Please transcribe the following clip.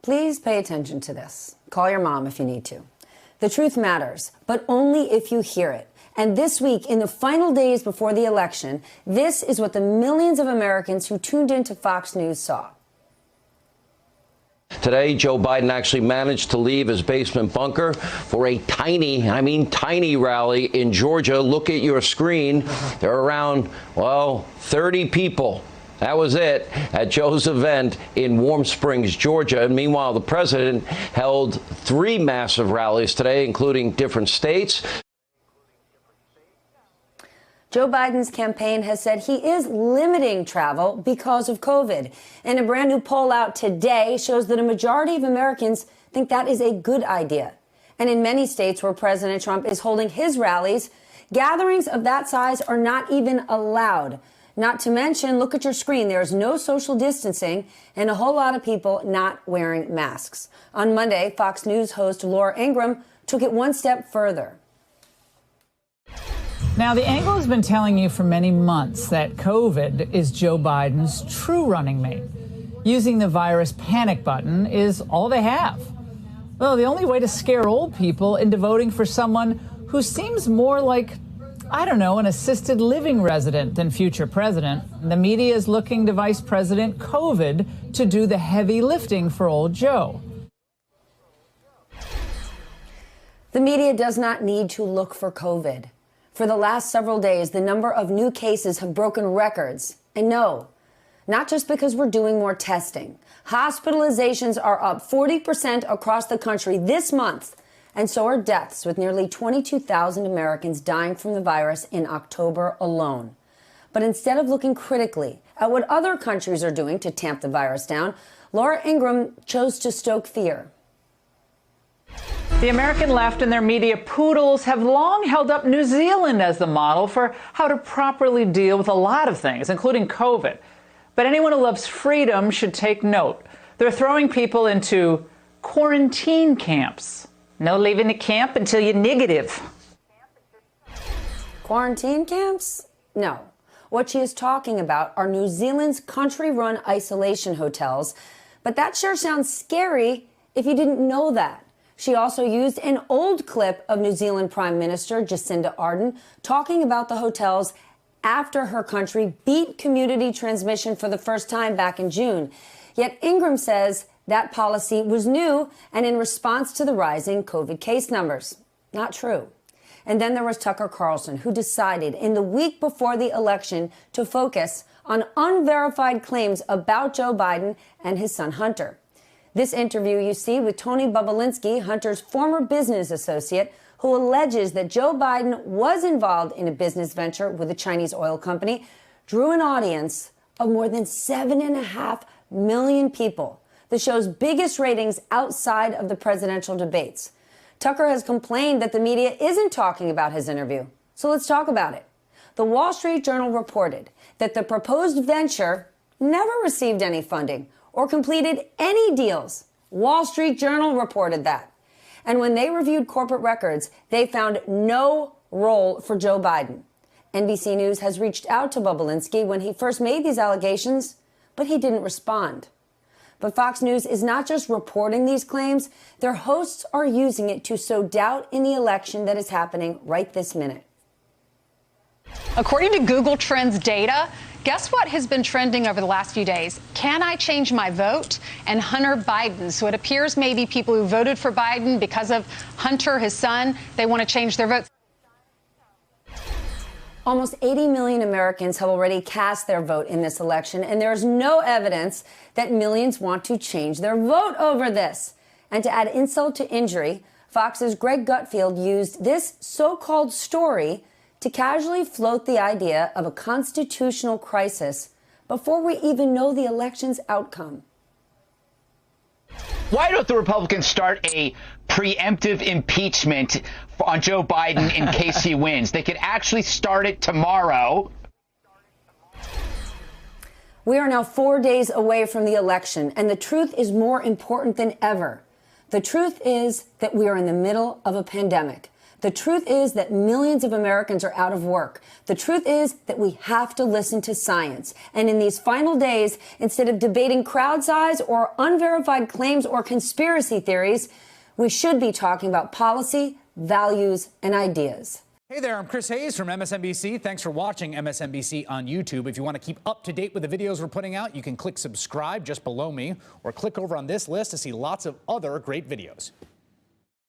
Please pay attention to this. Call your mom if you need to. The truth matters, but only if you hear it. And this week, in the final days before the election, this is what the millions of Americans who tuned into Fox News saw. Today, Joe Biden actually managed to leave his basement bunker for a tiny, I mean tiny rally in Georgia. Look at your screen. There are around, 30 people. That was it at Joe's event in Warm Springs, Georgia. And meanwhile, the president held 3 massive rallies today, including different states. Joe Biden's campaign has said he is limiting travel because of COVID. And a brand new poll out today shows that a majority of Americans think that is a good idea. And in many states where President Trump is holding his rallies, gatherings of that size are not even allowed. Not to mention, look at your screen, there's no social distancing and a whole lot of people not wearing masks. On Monday, Fox News host Laura Ingraham took it one step further. Now, the Angle has been telling you for many months that COVID is Joe Biden's true running mate. Using the virus panic button is all they have. Well, the only way to scare old people into voting for someone who seems more like, an assisted living resident than future president. The media is looking to Vice President COVID to do the heavy lifting for old Joe. The media does not need to look for COVID. For the last several days, the number of new cases have broken records. And no, not just because we're doing more testing. Hospitalizations are up 40% across the country this month. And so are deaths, with nearly 22,000 Americans dying from the virus in October alone. But instead of looking critically at what other countries are doing to tamp the virus down, Laura Ingraham chose to stoke fear. The American left and their media poodles have long held up New Zealand as the model for how to properly deal with a lot of things, including COVID. But anyone who loves freedom should take note. They're throwing people into quarantine camps. No leaving the camp until you're negative. Quarantine camps? No. What she is talking about are New Zealand's country-run isolation hotels. But that sure sounds scary if you didn't know that. She also used an old clip of New Zealand Prime Minister Jacinda Ardern talking about the hotels after her country beat community transmission for the first time back in June. Yet Ingraham says that policy was new and in response to the rising COVID case numbers. Not true. And then there was Tucker Carlson, who decided in the week before the election to focus on unverified claims about Joe Biden and his son Hunter. This interview you see with Tony Bobulinski, Hunter's former business associate, who alleges that Joe Biden was involved in a business venture with a Chinese oil company, drew an audience of more than 7.5 million people. The show's biggest ratings outside of the presidential debates. Tucker has complained that the media isn't talking about his interview. So let's talk about it. The Wall Street Journal reported that the proposed venture never received any funding or completed any deals. Wall Street Journal reported that. And when they reviewed corporate records, they found no role for Joe Biden. NBC News has reached out to Bobulinski when he first made these allegations, but he didn't respond. But Fox News is not just reporting these claims, their hosts are using it to sow doubt in the election that is happening right this minute. According to Google Trends data, guess what has been trending over the last few days? Can I change my vote? And Hunter Biden. So it appears maybe people who voted for Biden because of Hunter, his son, they want to change their votes. Almost 80 million Americans have already cast their vote in this election, and there's no evidence that millions want to change their vote over this. And to add insult to injury, Fox's Greg Gutfeld used this so-called story to casually float the idea of a constitutional crisis before we even know the election's outcome. Why don't the Republicans start a preemptive impeachment on Joe Biden in case he wins? They could actually start it tomorrow. We are now 4 days away from the election, and the truth is more important than ever. The truth is that we are in the middle of a pandemic. The truth is that millions of Americans are out of work. The truth is that we have to listen to science. And in these final days, instead of debating crowd size or unverified claims or conspiracy theories, we should be talking about policy, values, and ideas. Hey there, I'm Chris Hayes from MSNBC. Thanks for watching MSNBC on YouTube. If you want to keep up to date with the videos we're putting out, you can click subscribe just below me or click over on this list to see lots of other great videos.